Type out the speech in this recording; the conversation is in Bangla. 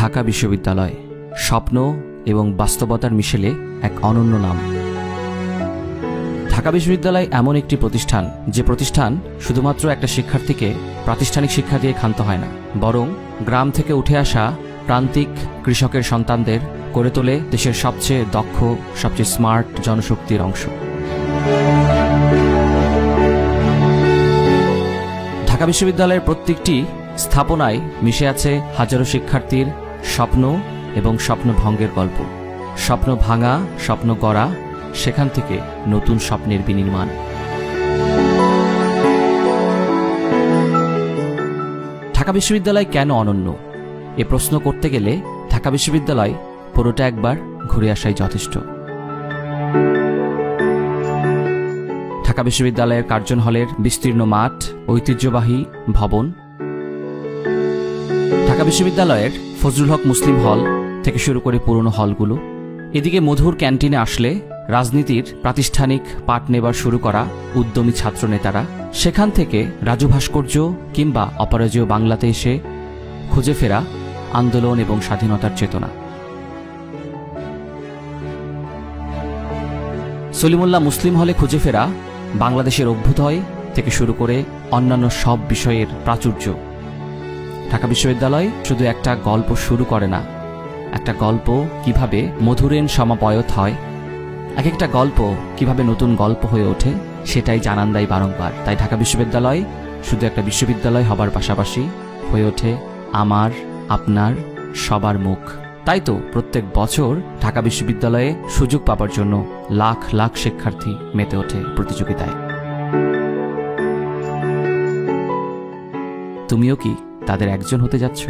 ঢাকা বিশ্ববিদ্যালয় স্বপ্ন এবং বাস্তবতার মিশেলে এক অনন্য নাম। ঢাকা বিশ্ববিদ্যালয় এমন একটি প্রতিষ্ঠান যে প্রতিষ্ঠান শুধুমাত্র একটা শিক্ষার্থীকে প্রাতিষ্ঠানিক শিক্ষা দিয়ে ক্ষান্ত হয় না, বরং গ্রাম থেকে উঠে আসা প্রান্তিক কৃষকের সন্তানদের করে তোলে দেশের সবচেয়ে দক্ষ, সবচেয়ে স্মার্ট জনশক্তির অংশ। ঢাকা বিশ্ববিদ্যালয়ের প্রত্যেকটি স্থাপনায় মিশে আছে হাজারো শিক্ষার্থীর স্বপ্ন এবং স্বপ্ন ভঙ্গের গল্প। স্বপ্ন ভাঙা, স্বপ্ন গড়া, সেখান থেকে নতুন স্বপ্নের বিনির্মাণ। ঢাকা বিশ্ববিদ্যালয় কেন অনন্য এ প্রশ্ন করতে গেলে ঢাকা বিশ্ববিদ্যালয় পুরোটা একবার ঘুরে আসাই যথেষ্ট। ঢাকা বিশ্ববিদ্যালয়ের কার্জন হলের বিস্তীর্ণ মাঠ, ঐতিহ্যবাহী ভবন, ঢাকা বিশ্ববিদ্যালয়ের ফজলুল হক মুসলিম হল থেকে শুরু করে পুরনো হলগুলো, এদিকে মধুর ক্যান্টিনে আসলে রাজনীতির প্রাতিষ্ঠানিক পাঠ নেবার শুরু করা উদ্যমী ছাত্র নেতারা, সেখান থেকে রাজু ভাস্কর্য কিংবা অপরাজেয় বাংলাতে এসে খুঁজে ফেরা আন্দোলন এবং স্বাধীনতার চেতনা। সলিমুল্লাহ মুসলিম হলে খুঁজে ফেরা বাংলাদেশের অভ্যুদয় থেকে শুরু করে অন্যান্য সব বিষয়ের প্রাচুর্য। ঢাকা বিশ্ববিদ্যালয় শুধু একটা গল্প শুরু করে না, একটা গল্প কিভাবে মধুরেণ সমাপয়ত হয়, এক একটা গল্প কিভাবে নতুন গল্প হয়ে ওঠে, সেটাই জানান দেয় বারংবার। তাই ঢাকা বিশ্ববিদ্যালয় শুধু একটা বিশ্ববিদ্যালয় হবার পাশাপাশি হয়ে ওঠে আমার, আপনার, সবার মুখ। তাই তো প্রত্যেক বছর ঢাকা বিশ্ববিদ্যালয়ে সুযোগ পাবার জন্য লাখ লাখ শিক্ষার্থী মেতে ওঠে প্রতিযোগিতায়। তুমিও কি তাদের একজন হতে যাচ্ছ?